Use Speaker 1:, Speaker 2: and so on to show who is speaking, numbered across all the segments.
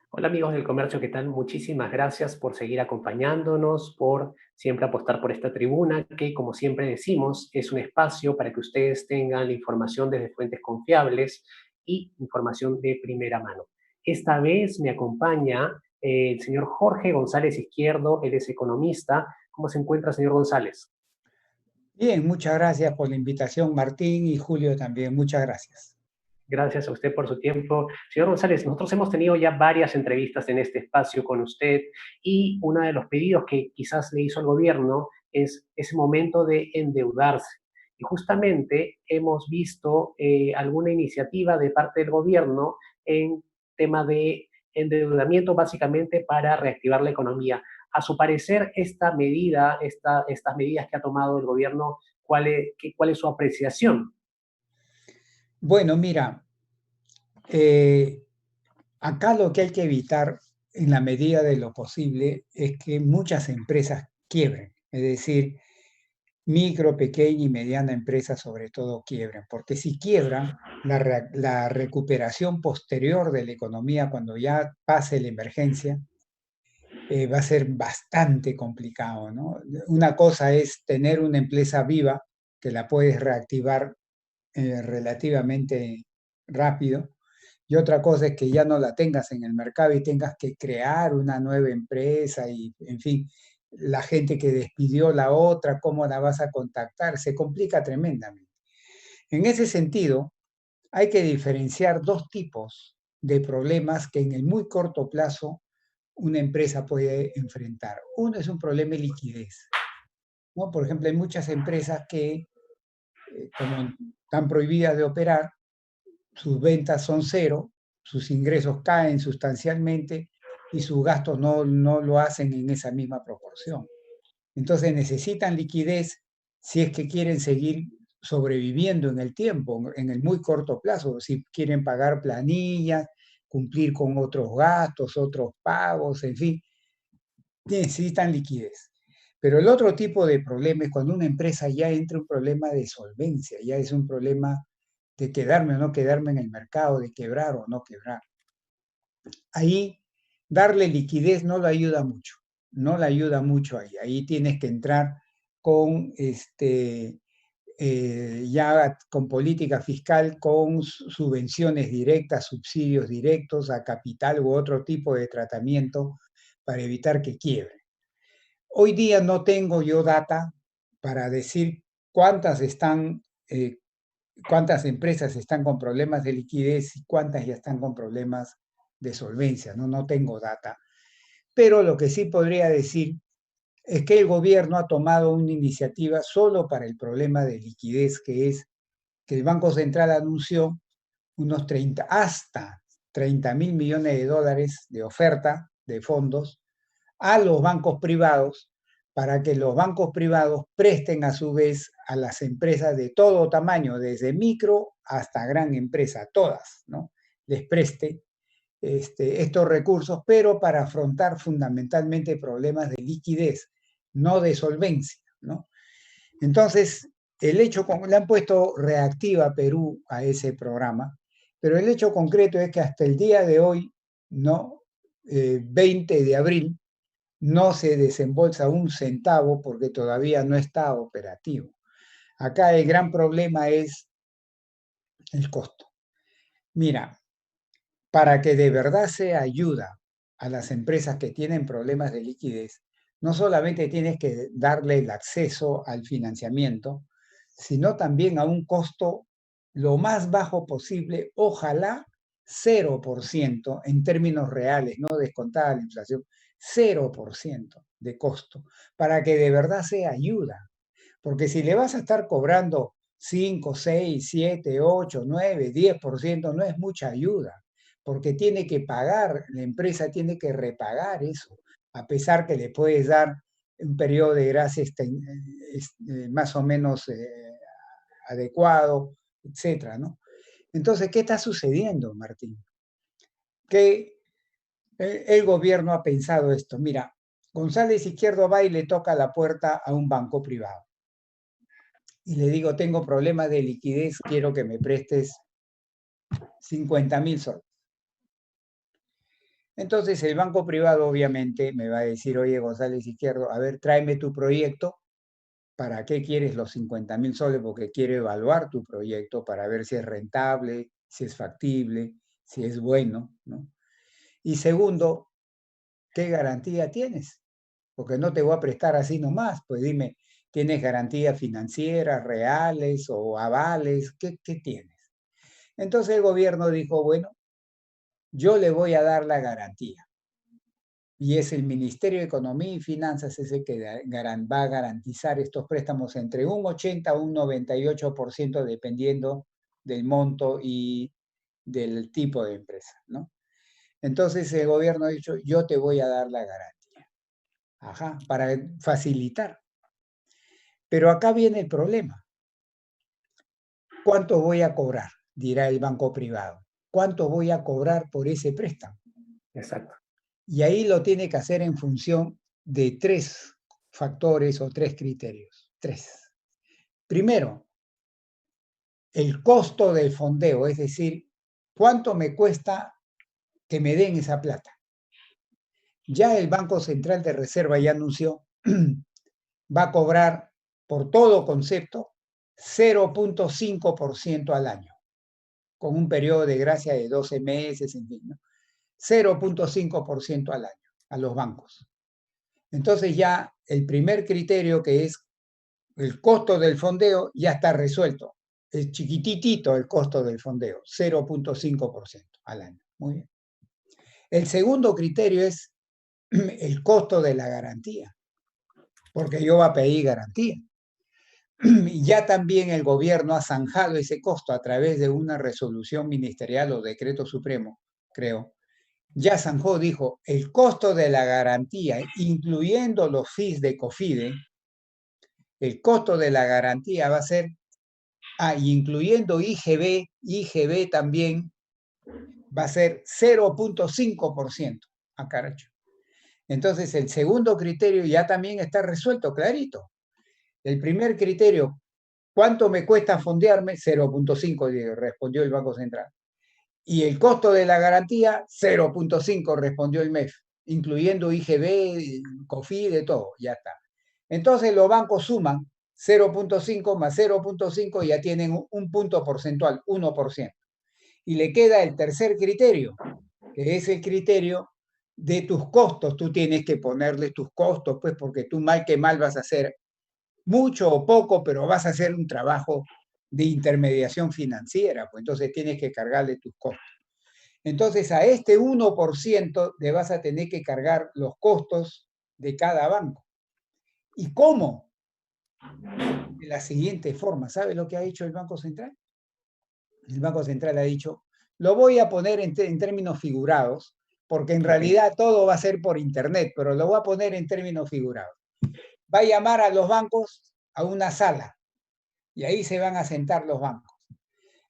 Speaker 1: Hola amigos del comercio, ¿qué tal? Muchísimas gracias por seguir acompañándonos, por siempre apostar por esta tribuna, que como siempre decimos, es un espacio para que ustedes tengan la información desde fuentes confiables y información de primera mano. Esta vez me acompaña el señor Jorge González Izquierdo, él es economista. ¿Cómo se encuentra, señor González?
Speaker 2: Bien, muchas gracias por la invitación, Martín y Julio también. Muchas gracias.
Speaker 1: Gracias a usted por su tiempo. Señor González, nosotros hemos tenido ya varias entrevistas en este espacio con usted y uno de los pedidos que quizás le hizo al gobierno es ese momento de endeudarse. Y justamente hemos visto alguna iniciativa de parte del gobierno en tema de endeudamiento básicamente para reactivar la economía. A su parecer, esta medida, estas medidas que ha tomado el gobierno, ¿cuál es su apreciación?
Speaker 2: Bueno, mira, eh, acá lo que hay que evitar en la medida de lo posible es que muchas empresas quiebren, es decir, micro, pequeña y mediana empresa sobre todo quiebren, porque si quiebran, la recuperación posterior de la economía cuando ya pase la emergencia va a ser bastante complicado, ¿no? Una cosa es tener una empresa viva que la puedes reactivar relativamente rápido. Y otra cosa es que ya no la tengas en el mercado y tengas que crear una nueva empresa y, en fin, la gente que despidió la otra, ¿cómo la vas a contactar? Se complica tremendamente. En ese sentido, hay que diferenciar dos tipos de problemas que en el muy corto plazo una empresa puede enfrentar. Uno es un problema de liquidez, ¿no? Por ejemplo, hay muchas empresas que, como están prohibidas de operar, sus ventas son cero, sus ingresos caen sustancialmente y sus gastos no lo hacen en esa misma proporción. Entonces necesitan liquidez si es que quieren seguir sobreviviendo en el tiempo, en el muy corto plazo, si quieren pagar planillas, cumplir con otros gastos, otros pagos, en fin, necesitan liquidez. Pero el otro tipo de problema es cuando una empresa ya entra en un problema de solvencia, ya es un problema de quedarme o no quedarme en el mercado, de quebrar o no quebrar. Ahí darle liquidez no le ayuda mucho, no le ayuda mucho ahí. Ahí tienes que entrar con ya con política fiscal, con subvenciones directas, subsidios directos a capital u otro tipo de tratamiento para evitar que quiebre. Hoy día no tengo yo data para decir cuántas están, cuántas empresas están con problemas de liquidez y cuántas ya están con problemas de solvencia. No tengo data. Pero lo que sí podría decir es que el gobierno ha tomado una iniciativa solo para el problema de liquidez, que es que el Banco Central anunció unos 30, hasta 30.000 millones de dólares de oferta de fondos a los bancos privados para que los bancos privados presten a su vez a las empresas de todo tamaño, desde micro hasta gran empresa, todas, ¿no? Les preste estos recursos, pero para afrontar fundamentalmente problemas de liquidez, no de solvencia, ¿no? Entonces, le han puesto reactiva Perú a ese programa, pero el hecho concreto es que hasta el día de hoy, ¿no? 20 de abril, no se desembolsa un centavo porque todavía no está operativo. Acá el gran problema es el costo. Mira, para que de verdad sea ayuda a las empresas que tienen problemas de liquidez, no solamente tienes que darle el acceso al financiamiento, sino también a un costo lo más bajo posible, ojalá 0% en términos reales, no descontada la inflación, 0% de costo, para que de verdad sea ayuda. Porque si le vas a estar cobrando 5, 6, 7, 8, 9, 10%, no es mucha ayuda, porque tiene que pagar, la empresa tiene que repagar eso, a pesar que le puedes dar un periodo de gracia más o menos adecuado, etcétera, ¿no? Entonces, ¿qué está sucediendo, Martín? Que el gobierno ha pensado esto. Mira, González Izquierdo va y le toca la puerta a un banco privado y le digo, tengo problemas de liquidez, quiero que me prestes 50.000 soles. Entonces el banco privado obviamente me va a decir, oye, González Izquierdo, a ver, tráeme tu proyecto. ¿Para qué quieres los 50.000 soles? Porque quiero evaluar tu proyecto para ver si es rentable, si es factible, si es bueno, ¿no? Y segundo, ¿qué garantía tienes? Porque no te voy a prestar así nomás. Pues dime, ¿tienes garantías financieras, reales o avales? ¿Qué tienes? Entonces el gobierno dijo, bueno, yo le voy a dar la garantía. Y es el Ministerio de Economía y Finanzas ese que va a garantizar estos préstamos entre un 80 a un 98% dependiendo del monto y del tipo de empresa, ¿no? Entonces el gobierno ha dicho, yo te voy a dar la garantía. Ajá, para facilitar. Pero acá viene el problema. ¿Cuánto voy a cobrar? Dirá el banco privado. ¿Cuánto voy a cobrar por ese préstamo?
Speaker 1: Exacto.
Speaker 2: Y ahí lo tiene que hacer en función de 3 factores o 3 criterios. 3. Primero, el costo del fondeo, es decir, cuánto me cuesta que me den esa plata. Ya el Banco Central de Reserva ya anunció, va a cobrar por todo concepto 0.5% al año, con un periodo de gracia de 12 meses, en fin, ¿no? 0.5% al año a los bancos. Entonces ya el primer criterio, que es el costo del fondeo, ya está resuelto. Es chiquititito el costo del fondeo, 0.5% al año. Muy bien. El segundo criterio es el costo de la garantía, porque yo voy a pedir garantía. Y ya también el gobierno ha zanjado ese costo a través de una resolución ministerial o decreto supremo, creo. Ya zanjó, dijo, el costo de la garantía, incluyendo los fees de COFIDE, el costo de la garantía va a ser, incluyendo IGB también, va a ser 0.5%. Ah, caracho. Entonces, el segundo criterio ya también está resuelto, clarito. El primer criterio, ¿cuánto me cuesta fondearme? 0.5, respondió el Banco Central. Y el costo de la garantía, 0.5, respondió el MEF, incluyendo IGB, COFI, de todo, ya está. Entonces los bancos suman 0.5 más 0.5 y ya tienen un punto porcentual, 1%. Y le queda el tercer criterio, que es el criterio de tus costos. Tú tienes que ponerle tus costos, pues, porque tú mal que mal vas a hacer mucho o poco, pero vas a hacer un trabajo de intermediación financiera, pues entonces tienes que cargarle tus costos. Entonces a este 1% le vas a tener que cargar los costos de cada banco. ¿Y cómo? De la siguiente forma. ¿Sabe lo que ha hecho el Banco Central? El Banco Central ha dicho, lo voy a poner en términos figurados, porque en realidad todo va a ser por Internet, pero lo voy a poner en términos figurados. Va a llamar a los bancos a una sala y ahí se van a sentar los bancos.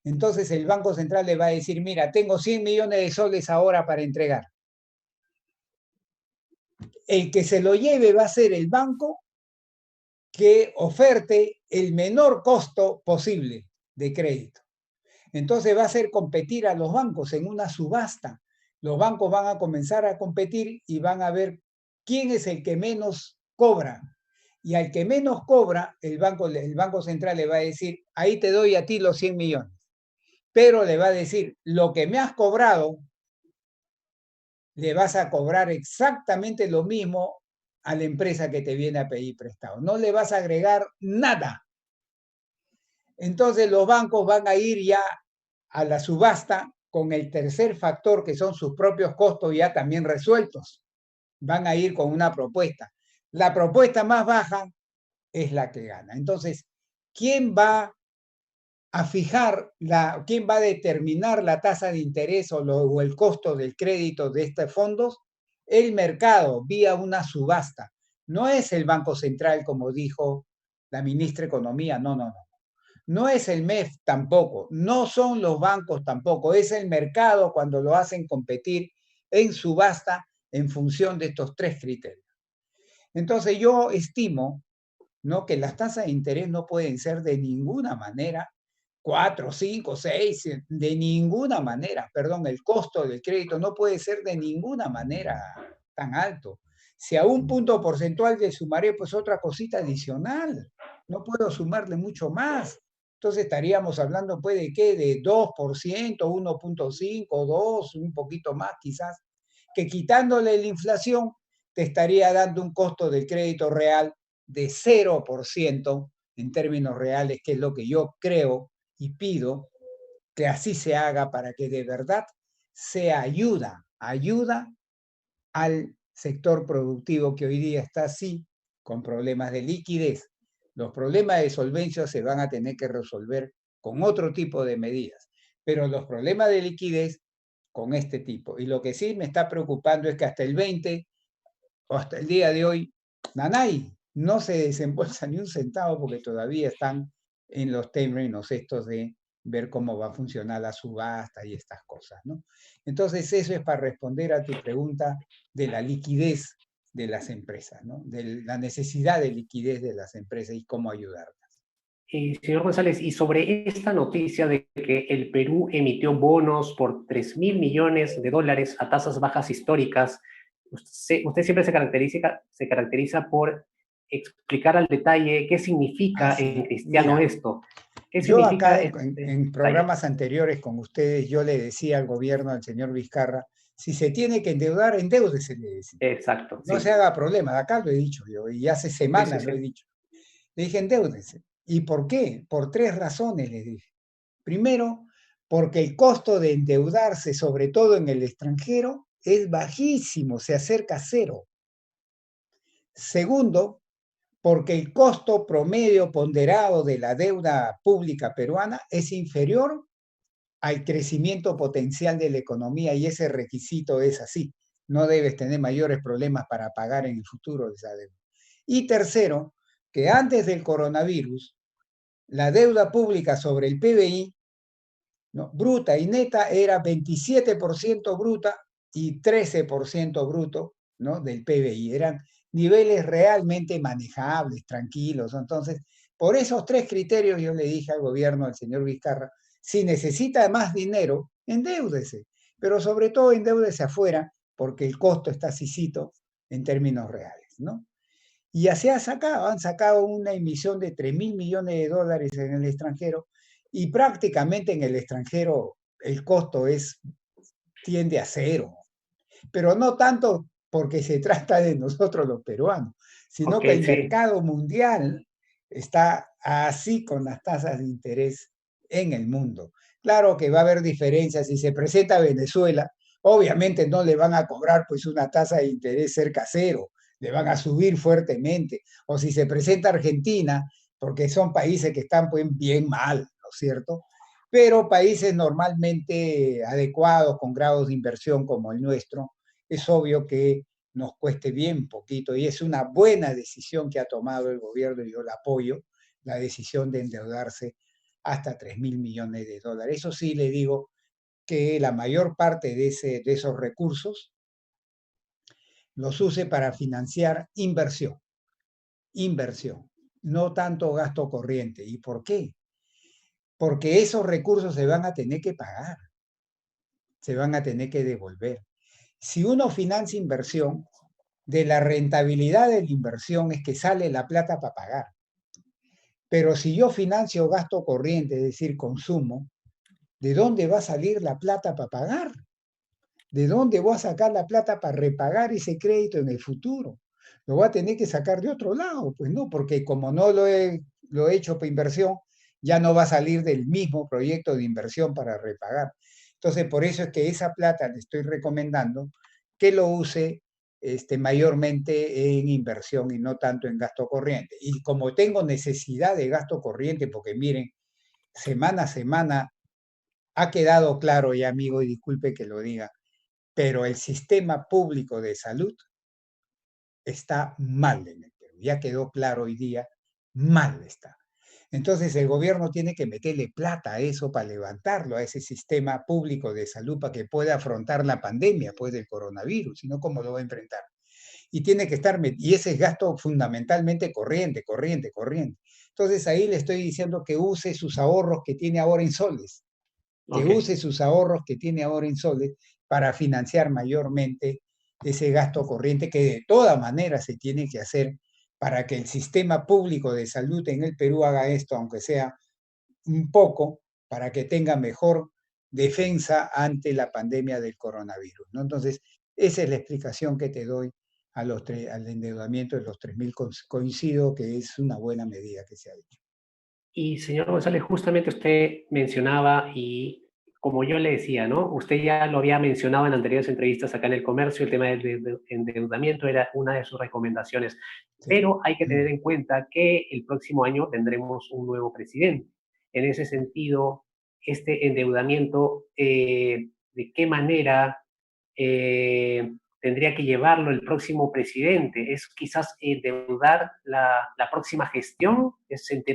Speaker 2: Entonces el Banco Central le va a decir, mira, tengo 100 millones de soles ahora para entregar. El que se lo lleve va a ser el banco que oferte el menor costo posible de crédito. Entonces va a hacer competir a los bancos en una subasta. Los bancos van a comenzar a competir y van a ver quién es el que menos cobra. Y al que menos cobra, el Banco Central le va a decir, ahí te doy a ti los 100 millones. Pero le va a decir, lo que me has cobrado, le vas a cobrar exactamente lo mismo a la empresa que te viene a pedir prestado. No le vas a agregar nada. Entonces los bancos van a ir ya a la subasta con el tercer factor, que son sus propios costos ya también resueltos. Van a ir con una propuesta. La propuesta más baja es la que gana. Entonces, ¿quién va a fijar, quién va a determinar la tasa de interés o el costo del crédito de estos fondos? El mercado, vía una subasta. No es el Banco Central, como dijo la ministra de Economía, no, no, no. No es el MEF tampoco, no son los bancos tampoco, es el mercado cuando lo hacen competir en subasta en función de estos 3 criterios. Entonces yo estimo, ¿no?, que las tasas de interés no pueden ser de ninguna manera 4, 5, 6, de ninguna manera, perdón, el costo del crédito no puede ser de ninguna manera tan alto. Si a un punto porcentual le sumaré pues otra cosita adicional, no puedo sumarle mucho más. Entonces estaríamos hablando pues de qué, de 2%, 1.5, 2, un poquito más quizás, que quitándole la inflación te estaría dando un costo del crédito real de 0% en términos reales, que es lo que yo creo y pido que así se haga para que de verdad sea ayuda al sector productivo que hoy día está así, con problemas de liquidez. Los problemas de solvencia se van a tener que resolver con otro tipo de medidas, pero los problemas de liquidez con este tipo. Y lo que sí me está preocupando es que hasta el 20 o hasta el día de hoy, Nanay no se desembolsa ni un centavo porque todavía están en los términos estos de ver cómo va a funcionar la subasta y estas cosas, ¿no? Entonces, eso es para responder a tu pregunta de la liquidez de las empresas, ¿no? De la necesidad de liquidez de las empresas y cómo ayudarlas.
Speaker 1: Señor González, y sobre esta noticia de que el Perú emitió bonos por 3.000 millones de dólares a tasas bajas históricas, usted siempre se caracteriza por explicar al detalle qué significa en
Speaker 2: Así,
Speaker 1: cristiano
Speaker 2: mira,
Speaker 1: esto. ¿Qué
Speaker 2: yo
Speaker 1: significa
Speaker 2: acá
Speaker 1: este
Speaker 2: en
Speaker 1: detalle?
Speaker 2: programas anteriores con ustedes, yo le decía al gobierno, al señor Vizcarra, si se tiene que endeudar, endeúdese, le decía.
Speaker 1: Exacto,
Speaker 2: No se
Speaker 1: sí.
Speaker 2: haga problema, acá lo he dicho yo, y hace
Speaker 1: Sí, sí,
Speaker 2: semanas lo he
Speaker 1: sí.
Speaker 2: dicho. Le dije, endeúdense. ¿Y por qué? Por tres razones, les dije. Primero, porque el costo de endeudarse, sobre todo en el extranjero, es bajísimo, se acerca a cero. Segundo, porque el costo promedio ponderado de la deuda pública peruana es inferior al crecimiento potencial de la economía y ese requisito es así. No debes tener mayores problemas para pagar en el futuro esa deuda. Y tercero, que antes del coronavirus, la deuda pública sobre el PBI, ¿no?, bruta y neta, era 27% bruta y 13% bruto, ¿no?, del PBI. Eran niveles realmente manejables, tranquilos. Entonces, por esos tres criterios yo le dije al gobierno, al señor Vizcarra, si necesita más dinero, endeúdese, pero sobre todo endeúdese afuera, porque el costo está asícito en términos reales, ¿no? Y así han sacado una emisión de 3.000 millones de dólares en el extranjero y prácticamente en el extranjero el costo tiende a cero, pero no tanto porque se trata de nosotros los peruanos, sino
Speaker 1: Ok,
Speaker 2: que el
Speaker 1: sí.
Speaker 2: mercado mundial está así con las tasas de interés en el mundo. Claro que va a haber diferencias. Si se presenta Venezuela, obviamente no le van a cobrar pues una tasa de interés cerca a cero, le van a subir fuertemente. O si se presenta Argentina, porque son países que están pues bien mal, ¿no es cierto? Pero países normalmente adecuados, con grados de inversión como el nuestro, es obvio que nos cueste bien poquito y es una buena decisión que ha tomado el gobierno y yo la apoyo, la decisión de endeudarse hasta 3.000 millones de dólares. Eso sí, le digo que la mayor parte de esos recursos los use para financiar inversión, no tanto gasto corriente. ¿Y por qué? Porque esos recursos se van a tener que pagar, se van a tener que devolver. Si uno financia inversión, de la rentabilidad de la inversión es que sale la plata para pagar. Pero si yo financio gasto corriente, es decir, consumo, ¿de dónde va a salir la plata para pagar? ¿De dónde voy a sacar la plata para repagar ese crédito en el futuro? Lo voy a tener que sacar de otro lado, pues no, porque como no lo he hecho para inversión, ya no va a salir del mismo proyecto de inversión para repagar. Entonces, por eso es que esa plata le estoy recomendando que lo use mayormente en inversión y no tanto en gasto corriente. Y como tengo necesidad de gasto corriente, porque miren, semana a semana ha quedado claro, y amigo, y disculpe que lo diga, pero el sistema público de salud está mal en el Perú. Ya quedó claro hoy día, mal está. Entonces el gobierno tiene que meterle plata a eso para levantarlo, a ese sistema público de salud para que pueda afrontar la pandemia pues del coronavirus, sino cómo lo va a enfrentar. Y tiene que estar, y ese es gasto fundamentalmente corriente. Entonces ahí le estoy diciendo que use sus ahorros que tiene ahora en soles, que
Speaker 1: Ok.
Speaker 2: use sus ahorros que tiene ahora en soles para financiar mayormente ese gasto corriente que de todas maneras se tiene que hacer para que el sistema público de salud en el Perú haga esto, aunque sea un poco, para que tenga mejor defensa ante la pandemia del coronavirus, ¿no? Entonces, esa es la explicación que te doy al endeudamiento de los 3.000. Coincido que es una buena medida que se ha hecho.
Speaker 1: Y señor González, justamente usted mencionaba, y como yo le decía, ¿no? Usted ya lo había mencionado en anteriores entrevistas acá en El Comercio, el tema del endeudamiento era una de sus recomendaciones,
Speaker 2: Sí.
Speaker 1: pero hay que tener en cuenta que el próximo año tendremos un nuevo presidente. En ese sentido, este endeudamiento, ¿de qué manera tendría que llevarlo el próximo presidente? ¿Es quizás endeudar la próxima gestión?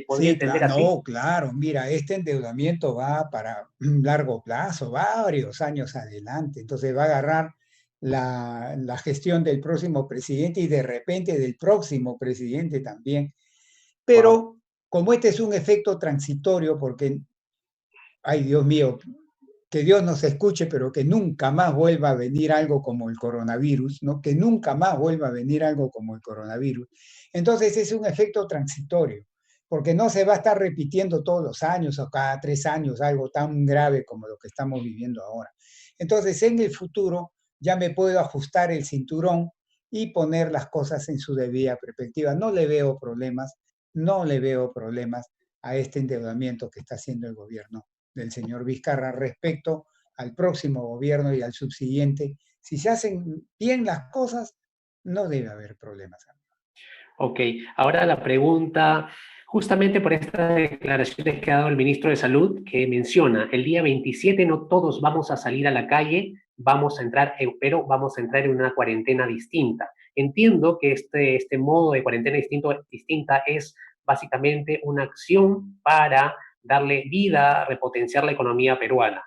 Speaker 1: ¿Podría
Speaker 2: Sí,
Speaker 1: entender así?
Speaker 2: no, claro, mira, este endeudamiento va para un largo plazo, va varios años adelante, entonces va a agarrar la gestión del próximo presidente y de repente del próximo presidente también.
Speaker 1: Wow.
Speaker 2: Pero como este es un efecto transitorio, porque, ay Dios mío, que Dios nos escuche, pero que nunca más vuelva a venir algo como el coronavirus, ¿no? Que nunca más vuelva a venir algo como el coronavirus. Entonces es un efecto transitorio, porque no se va a estar repitiendo todos los años o cada 3 años algo tan grave como lo que estamos viviendo ahora. Entonces en el futuro ya me puedo ajustar el cinturón y poner las cosas en su debida perspectiva. No le veo problemas, no le veo problemas a este endeudamiento que está haciendo el gobierno del señor Vizcarra respecto al próximo gobierno y al subsiguiente. Si se hacen bien las cosas, no debe haber problemas.
Speaker 1: Ok, ahora la pregunta, justamente por estas declaraciones que ha dado el ministro de Salud, que menciona, el día 27 no todos vamos a salir a la calle, vamos a entrar, pero vamos a entrar en una cuarentena distinta. Entiendo que este modo de cuarentena distinta es básicamente una acción para darle vida, repotenciar la economía peruana.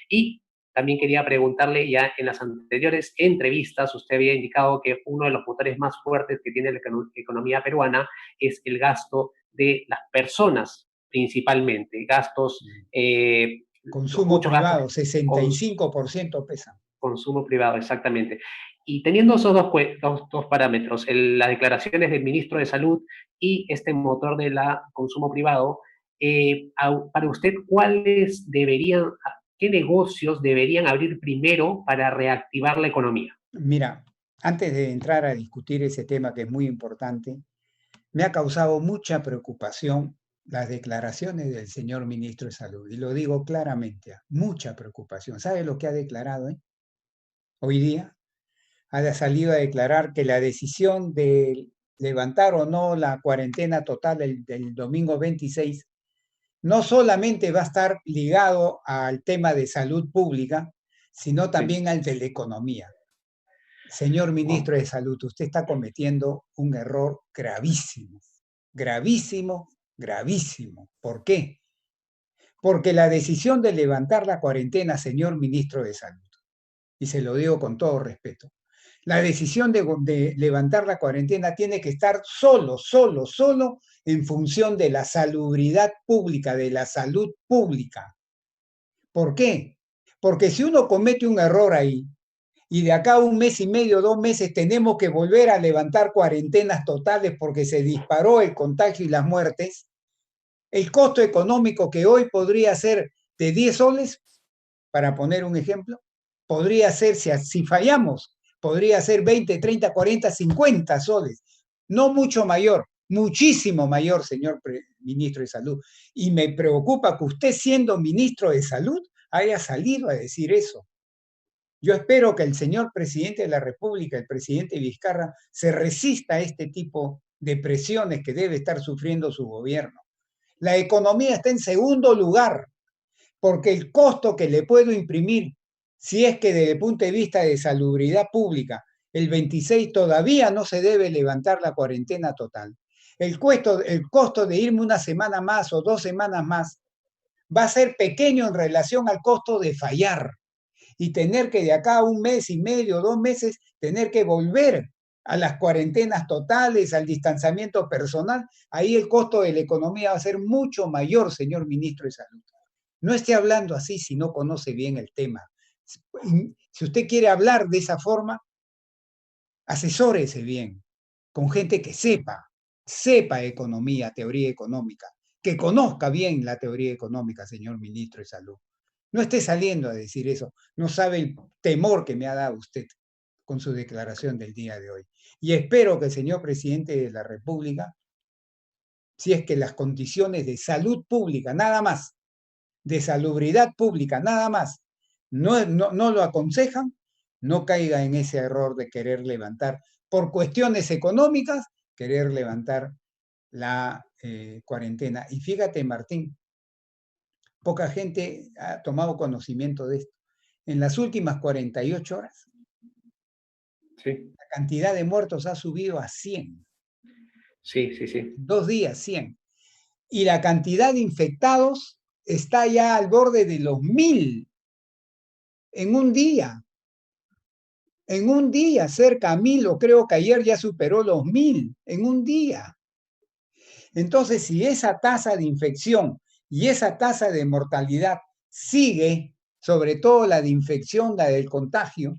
Speaker 1: Y también quería preguntarle, ya en las anteriores entrevistas, usted había indicado que uno de los motores más fuertes que tiene la economía peruana es el gasto de las personas, principalmente, gastos,
Speaker 2: Consumo
Speaker 1: muchos gastos
Speaker 2: privado,
Speaker 1: con
Speaker 2: 65% pesa.
Speaker 1: consumo privado, exactamente. Y teniendo esos dos parámetros, las declaraciones del ministro de Salud y este motor del consumo privado, para usted, qué negocios deberían abrir primero para reactivar la economía?
Speaker 2: Mira, antes de entrar a discutir ese tema que es muy importante, me ha causado mucha preocupación las declaraciones del señor ministro de Salud. Y lo digo claramente, mucha preocupación. ¿Sabe lo que ha declarado hoy día? Ha salido a declarar que la decisión de levantar o no la cuarentena total del domingo 26 no solamente va a estar ligado al tema de salud pública, sino
Speaker 1: Sí.
Speaker 2: también al de la economía. Señor
Speaker 1: Wow.
Speaker 2: ministro de Salud, usted está cometiendo un error gravísimo, gravísimo, gravísimo. ¿Por qué? Porque la decisión de levantar la cuarentena, señor ministro de Salud, y se lo digo con todo respeto, la decisión de levantar la cuarentena tiene que estar solo en función de la salubridad pública, de la salud pública. ¿Por qué? Porque si uno comete un error ahí y de acá a un mes y medio, 2 meses, tenemos que volver a levantar cuarentenas totales porque se disparó el contagio y las muertes, el costo económico que hoy podría ser de 10 soles, para poner un ejemplo, podría ser, si fallamos, podría ser 20, 30, 40, 50 soles. No mucho mayor, muchísimo mayor, señor ministro de Salud. Y me preocupa que usted, siendo ministro de Salud, haya salido a decir eso. Yo espero que el señor presidente de la República, el presidente Vizcarra, se resista a este tipo de presiones que debe estar sufriendo su gobierno. La economía está en segundo lugar, porque el costo que le puedo imprimir, si es que desde el punto de vista de salubridad pública, el 26 todavía no se debe levantar la cuarentena total. El costo de irme una semana más o 2 semanas más va a ser pequeño en relación al costo de fallar y tener que de acá a un mes y medio, 2 meses, tener que volver a las cuarentenas totales, al distanciamiento personal, ahí el costo de la economía va a ser mucho mayor, señor ministro de Salud. No esté hablando así si no conoce bien el tema. Si usted quiere hablar de esa forma, asesórese bien, con gente que sepa economía, teoría económica, que conozca bien la teoría económica, señor ministro de Salud. No esté saliendo a decir eso, no sabe el temor que me ha dado usted con su declaración del día de hoy. Y espero que el señor presidente de la República, si es que las condiciones de salud pública, nada más, de salubridad pública, nada más, no lo aconsejan, no caiga en ese error de querer levantar, por cuestiones económicas, querer levantar la cuarentena. Y fíjate, Martín, poca gente ha tomado conocimiento de esto. En las últimas 48 horas,
Speaker 1: Sí,
Speaker 2: la cantidad de muertos ha subido a 100.
Speaker 1: sí, sí, sí.
Speaker 2: 2 días, 100. Y la cantidad de infectados está ya al borde de los 1000 en un día. En un día, cerca a 1000, o creo que ayer ya superó los 1000, en un día. Entonces, si esa tasa de infección y esa tasa de mortalidad sigue, sobre todo la de infección, la del contagio,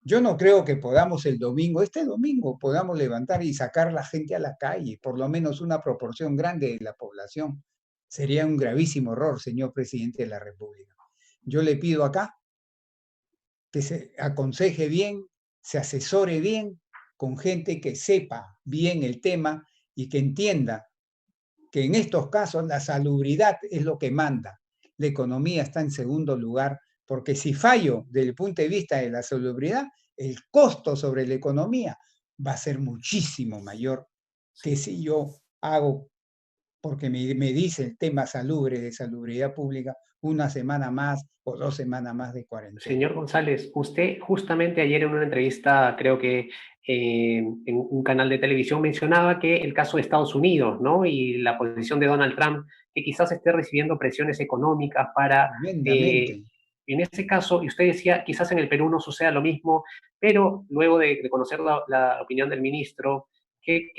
Speaker 2: yo no creo que podamos este domingo, podamos levantar y sacar la gente a la calle, por lo menos una proporción grande de la población. Sería un gravísimo error, señor presidente de la República. Yo le pido acá que se aconseje bien, se asesore bien con gente que sepa bien el tema y que entienda que en estos casos la salubridad es lo que manda. La economía está en segundo lugar, porque si fallo desde el punto de vista de la salubridad, el costo sobre la economía va a ser muchísimo mayor que si yo hago, porque me dice el tema salubre, de salubridad pública, una semana más o 2 semanas más de cuarentena.
Speaker 1: Señor González, usted justamente ayer en una entrevista, creo que en un canal de televisión, mencionaba que el caso de Estados Unidos, ¿no? Y la posición de Donald Trump, que quizás esté recibiendo presiones económicas para,
Speaker 2: Tremendamente.
Speaker 1: en ese caso, y usted decía, quizás en el Perú no suceda lo mismo, pero luego de conocer la opinión del ministro, ¿qué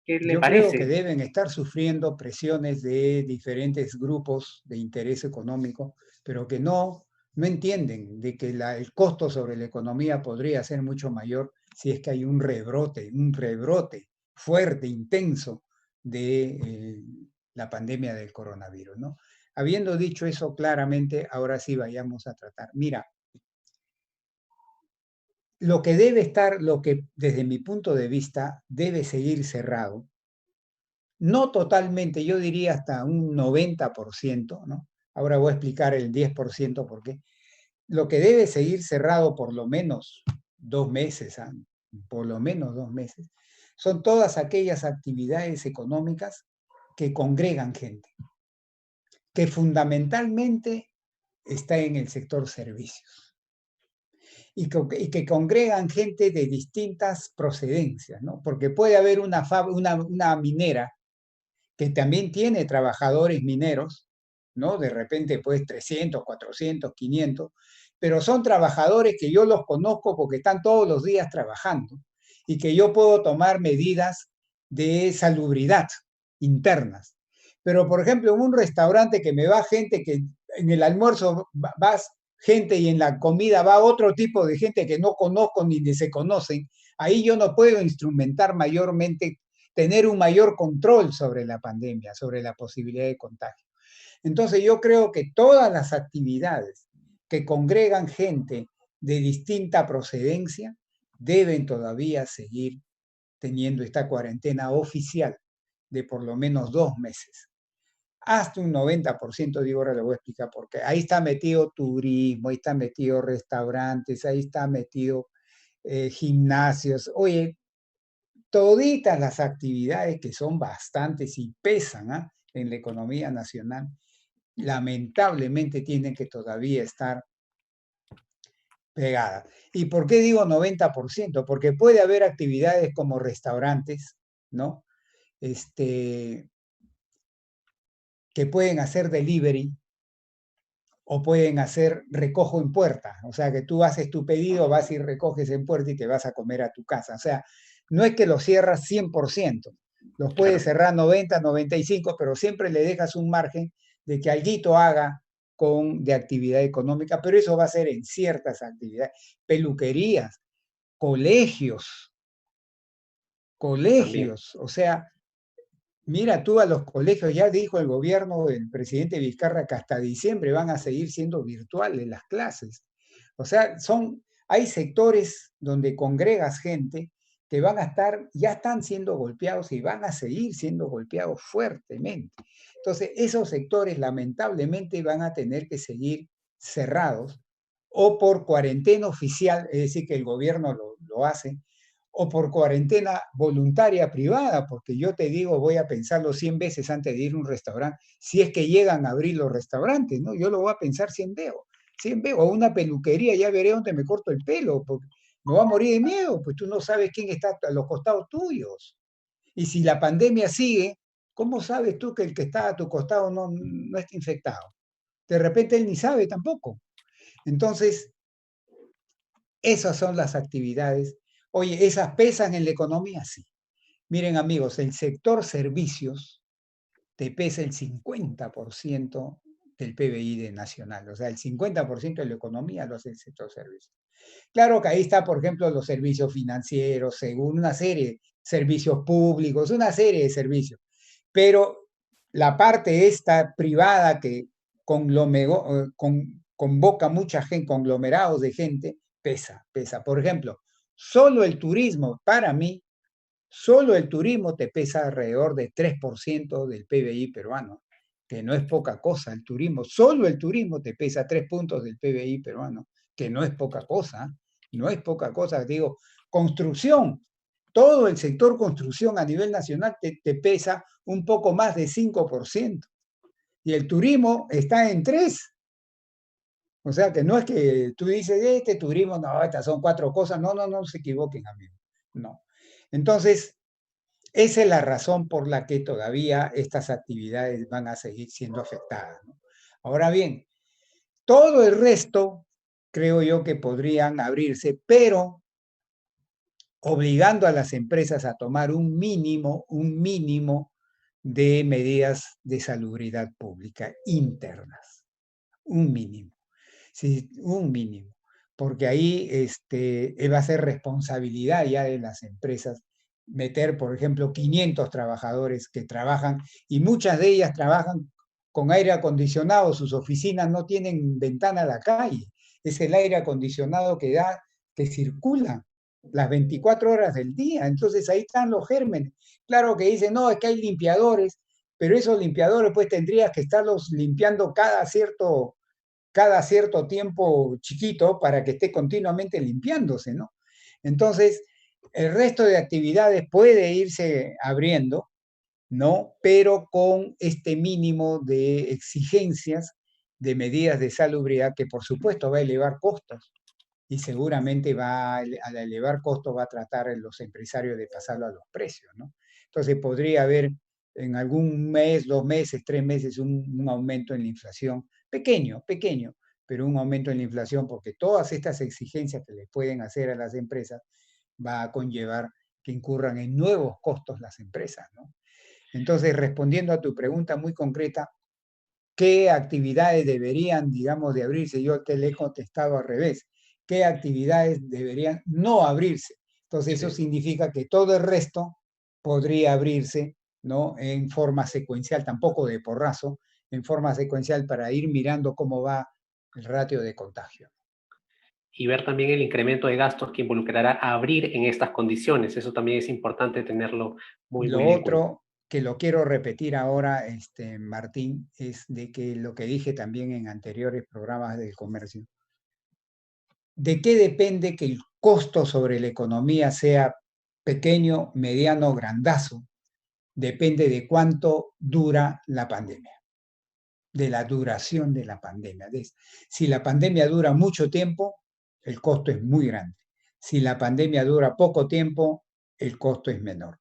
Speaker 1: le
Speaker 2: Yo creo que
Speaker 1: parece?
Speaker 2: deben estar sufriendo presiones de diferentes grupos de interés económico, pero que no entienden de que el costo sobre la economía podría ser mucho mayor si es que hay un rebrote fuerte, intenso de la pandemia del coronavirus, ¿no? Habiendo dicho eso claramente, ahora sí vayamos a tratar. Mira, lo que desde mi punto de vista debe seguir cerrado, no totalmente, yo diría hasta un 90%, ¿no? Ahora voy a explicar el 10% por qué. Lo que debe seguir cerrado por lo menos 2 meses, por lo menos 2 meses, son todas aquellas actividades económicas que congregan gente, que fundamentalmente está en el sector servicios y que congregan gente de distintas procedencias, ¿no? Porque puede haber una minera que también tiene trabajadores mineros, ¿no? De repente, pues 300, 400, 500, pero son trabajadores que yo los conozco porque están todos los días trabajando y que yo puedo tomar medidas de salubridad internas. Pero, por ejemplo, en un restaurante que me va gente que en el almuerzo vas gente y en la comida va otro tipo de gente que no conozco ni se conocen, ahí yo no puedo instrumentar mayormente, tener un mayor control sobre la pandemia, sobre la posibilidad de contagio. Entonces yo creo que todas las actividades que congregan gente de distinta procedencia deben todavía seguir teniendo esta cuarentena oficial de por lo menos 2 meses. Hasta un 90%, digo, ahora le voy a explicar por qué. Ahí está metido turismo, ahí está metido restaurantes, ahí está metido gimnasios. Oye, toditas las actividades que son bastantes y pesan en la economía nacional, lamentablemente tienen que todavía estar pegadas. ¿Y por qué digo 90%? Porque puede haber actividades como restaurantes, ¿no? Que pueden hacer delivery o pueden hacer recojo en puerta, o sea que tú haces tu pedido, vas y recoges en puerta y te vas a comer a tu casa. O sea, no es que los cierras 100%, los puedes
Speaker 1: Claro,
Speaker 2: cerrar 90, 95, pero siempre le dejas un margen de que alguito haga de actividad económica, pero eso va a ser en ciertas actividades, peluquerías, colegios,
Speaker 1: también.
Speaker 2: o sea, mira tú a los colegios, ya dijo el gobierno del presidente Vizcarra que hasta diciembre van a seguir siendo virtuales las clases. O sea, hay sectores donde congregas gente que van a estar, ya están siendo golpeados y van a seguir siendo golpeados fuertemente. Entonces, esos sectores lamentablemente van a tener que seguir cerrados o por cuarentena oficial, es decir, que el gobierno lo hace, o por cuarentena voluntaria privada, porque yo te digo, voy a pensarlo 100 veces antes de ir a un restaurante, si es que llegan a abrir los restaurantes, ¿no? Yo lo voy a pensar 100 veces, o una peluquería, ya veré dónde me corto el pelo, porque me voy a morir de miedo, pues tú no sabes quién está a los costados tuyos. Y si la pandemia sigue, ¿cómo sabes tú que el que está a tu costado no está infectado? De repente él ni sabe tampoco. Entonces, esas son las actividades. Oye, ¿esas pesan en la economía? Sí. Miren amigos, el sector servicios te pesa el 50% del PBI nacional, o sea, el 50% de la economía lo hace el sector servicios. Claro que ahí está, por ejemplo, los servicios financieros, según una serie, servicios públicos, una serie de servicios, pero la parte esta privada que convoca mucha gente, conglomerados de gente, pesa. Por ejemplo, solo el turismo, para mí, solo el turismo te pesa alrededor de 3% del PBI peruano, que no es poca cosa. El turismo, solo el turismo te pesa 3 puntos del PBI peruano, que no es poca cosa. No es poca cosa. Digo, construcción, todo el sector construcción a nivel nacional te pesa un poco más de 5%. Y el turismo está en 3. O sea que no es que tú dices, este turismo, no, estas son 4 cosas. No se equivoquen, amigos. No. Entonces, esa es la razón por la que todavía estas actividades van a seguir siendo afectadas, ¿no? Ahora bien, todo el resto creo yo que podrían abrirse, pero obligando a las empresas a tomar un mínimo de medidas de salubridad pública internas, un mínimo, sí, un mínimo, porque ahí va a ser responsabilidad ya de las empresas meter, por ejemplo, 500 trabajadores que trabajan y muchas de ellas trabajan con aire acondicionado, sus oficinas no tienen ventana a la calle, es el aire acondicionado que circula las 24 horas del día, entonces ahí están los gérmenes. Claro que dicen, no, es que hay limpiadores, pero esos limpiadores pues tendrías que estarlos limpiando cada cierto tiempo chiquito para que esté continuamente limpiándose, ¿no? Entonces, el resto de actividades puede irse abriendo, ¿no? Pero con este mínimo de exigencias de medidas de salubridad que por supuesto va a elevar costos y seguramente al elevar costos va a tratar los empresarios de pasarlo a los precios, ¿no? Entonces podría haber en algún mes, 2 meses, 3 meses un aumento en la inflación, pequeño, pero un aumento en la inflación porque todas estas exigencias que le pueden hacer a las empresas va a conllevar que incurran en nuevos costos las empresas, ¿no? Entonces, respondiendo a tu pregunta muy concreta, ¿qué actividades deberían, digamos, de abrirse? Yo te le he contestado al revés. ¿Qué actividades deberían no abrirse? Entonces, eso
Speaker 1: Sí.
Speaker 2: significa que todo el resto podría abrirse, ¿no? En forma secuencial, tampoco de porrazo, en forma secuencial para ir mirando cómo va el ratio de contagio.
Speaker 1: Y ver también el incremento de gastos que involucrará abrir en estas condiciones. Eso también es importante tenerlo muy,
Speaker 2: Lo
Speaker 1: muy en cuenta.
Speaker 2: otro que lo quiero repetir ahora, Martín, es de que lo que dije también en anteriores programas del comercio, ¿de qué depende que el costo sobre la economía sea pequeño, mediano, grandazo? Depende de cuánto dura la pandemia, de la duración de la pandemia. Si la pandemia dura mucho tiempo, el costo es muy grande. Si la pandemia dura poco tiempo, el costo es menor.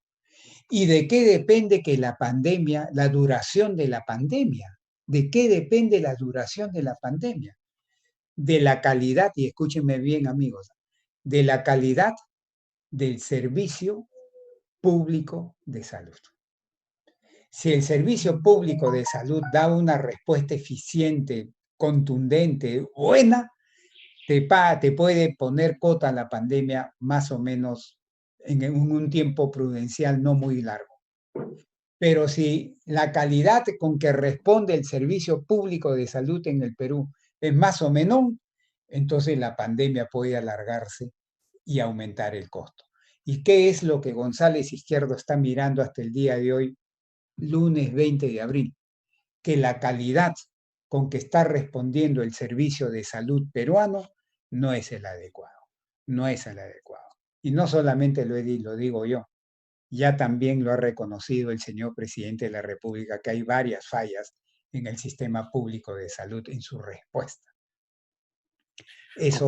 Speaker 2: ¿Y de qué depende que la pandemia, la duración de la pandemia? ¿De qué depende la duración de la pandemia? De la calidad, y escúchenme bien amigos, de la calidad del servicio público de salud. Si el servicio público de salud da una respuesta eficiente, contundente, buena, te puede poner cota a la pandemia más o menos en un tiempo prudencial no muy largo. Pero si la calidad con que responde el servicio público de salud en el Perú es más o menos, entonces la pandemia puede alargarse y aumentar el costo. ¿Y qué es lo que González Izquierdo está mirando hasta el día de hoy, lunes 20 de abril? Que la calidad con que está respondiendo el servicio de salud peruano no es el adecuado, no es el adecuado. Y no solamente lo digo yo, ya también lo ha reconocido el señor presidente de la República, que hay varias fallas en el sistema público de salud en su respuesta.
Speaker 1: Ok.
Speaker 2: Eso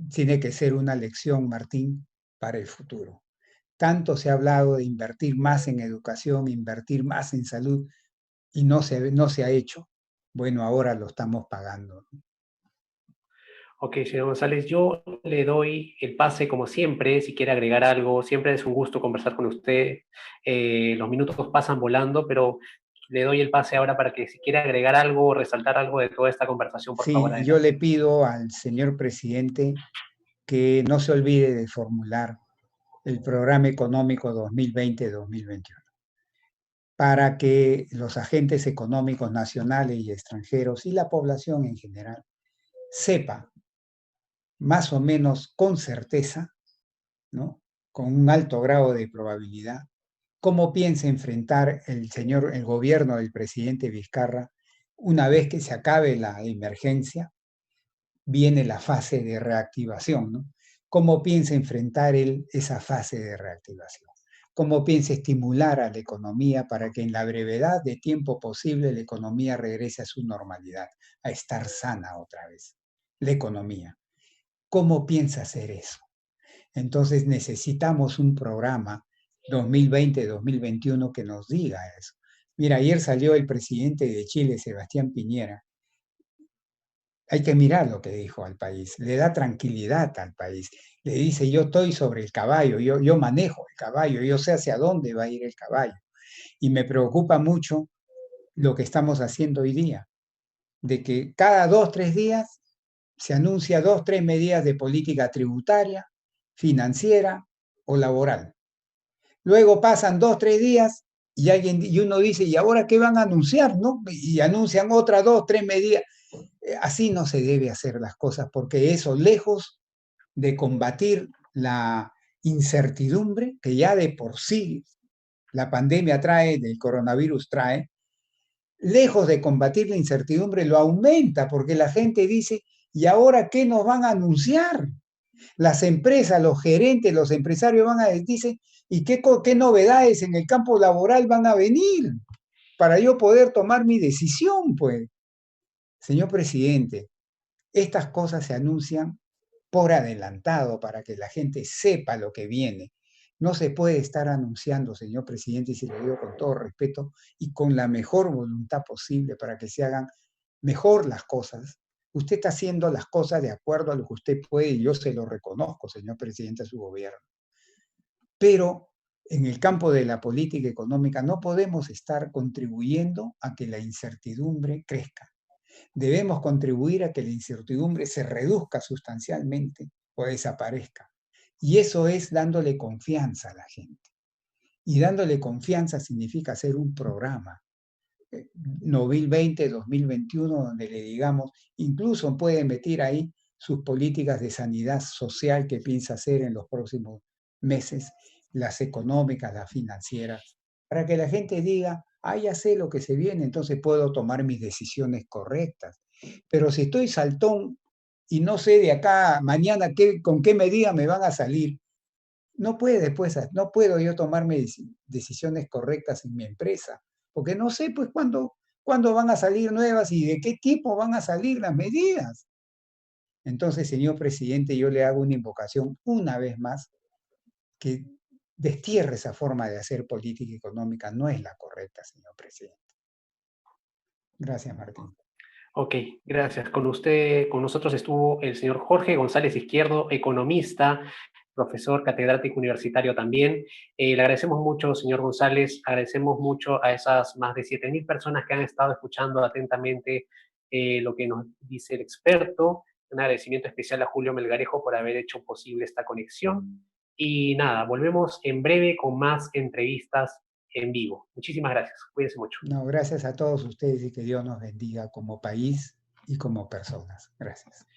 Speaker 2: tiene que ser una lección, Martín, para el futuro. Tanto se ha hablado de invertir más en educación, invertir más en salud, y no se ha hecho. Bueno, ahora lo estamos pagando.
Speaker 1: Ok, señor González, yo le doy el pase como siempre, si quiere agregar algo, siempre es un gusto conversar con usted. Los minutos pasan volando, pero le doy el pase ahora para que si quiere agregar algo o resaltar algo de toda esta conversación, por favor,
Speaker 2: Sí, yo
Speaker 1: adelante.
Speaker 2: le pido al señor presidente que no se olvide de formular el programa económico 2020-2021 para que los agentes económicos nacionales y extranjeros y la población en general sepa más o menos con certeza, ¿no? Con un alto grado de probabilidad, cómo piensa enfrentar el gobierno del presidente Vizcarra una vez que se acabe la emergencia, viene la fase de reactivación, ¿no? ¿Cómo piensa enfrentar él esa fase de reactivación? ¿Cómo piensa estimular a la economía para que en la brevedad de tiempo posible la economía regrese a su normalidad, a estar sana otra vez? La economía. ¿Cómo piensa hacer eso? Entonces necesitamos un programa 2020-2021 que nos diga eso. Mira, ayer salió el presidente de Chile, Sebastián Piñera. Hay que mirar lo que dijo al país. Le da tranquilidad al país. Le dice, yo estoy sobre el caballo, yo manejo el caballo, yo sé hacia dónde va a ir el caballo. Y me preocupa mucho lo que estamos haciendo hoy día, de que cada 2, 3 días se anuncia 2, 3 medidas de política tributaria, financiera o laboral. Luego pasan 2, 3 días y uno dice, ¿y ahora qué van a anunciar? ¿No? Y anuncian otras 2, 3 medidas. Así no se debe hacer las cosas, porque eso, lejos de combatir la incertidumbre que ya de por sí la pandemia trae, del coronavirus trae, lejos de combatir la incertidumbre, lo aumenta, porque la gente dice, ¿y ahora qué nos van a anunciar? Las empresas, los gerentes, los empresarios van a decir, ¿y qué novedades en el campo laboral van a venir para yo poder tomar mi decisión? Pues, señor presidente, estas cosas se anuncian por adelantado para que la gente sepa lo que viene. No se puede estar anunciando, señor presidente, y se lo digo con todo respeto y con la mejor voluntad posible para que se hagan mejor las cosas. Usted está haciendo las cosas de acuerdo a lo que usted puede y yo se lo reconozco, señor presidente, a su gobierno. Pero en el campo de la política económica no podemos estar contribuyendo a que la incertidumbre crezca. Debemos contribuir a que la incertidumbre se reduzca sustancialmente o desaparezca. Y eso es dándole confianza a la gente. Y dándole confianza significa hacer un programa 2020-2021 donde le digamos, incluso puede meter ahí sus políticas de sanidad social que piensa hacer en los próximos meses, las económicas, las financieras, para que la gente diga, ah, ya sé lo que se viene, entonces puedo tomar mis decisiones correctas. Pero si estoy saltón y no sé de acá mañana con qué medida me van a salir, no puedo yo tomar mis decisiones correctas en mi empresa, porque no sé pues cuándo van a salir nuevas y de qué tipo van a salir las medidas. Entonces, señor presidente, yo le hago una invocación una vez más que destierre esa forma de hacer política económica, no es la correcta, señor presidente. Gracias, Martín.
Speaker 1: Ok, gracias. Con usted, con nosotros estuvo el señor Jorge González Izquierdo, economista, profesor catedrático universitario también. Le agradecemos mucho, señor González, agradecemos mucho a esas más de 7.000 personas que han estado escuchando atentamente lo que nos dice el experto. Un agradecimiento especial a Julio Melgarejo por haber hecho posible esta conexión. Y nada, volvemos en breve con más entrevistas en vivo. Muchísimas gracias. Cuídense mucho.
Speaker 2: No, gracias a todos ustedes y que Dios nos bendiga como país y como personas. Gracias.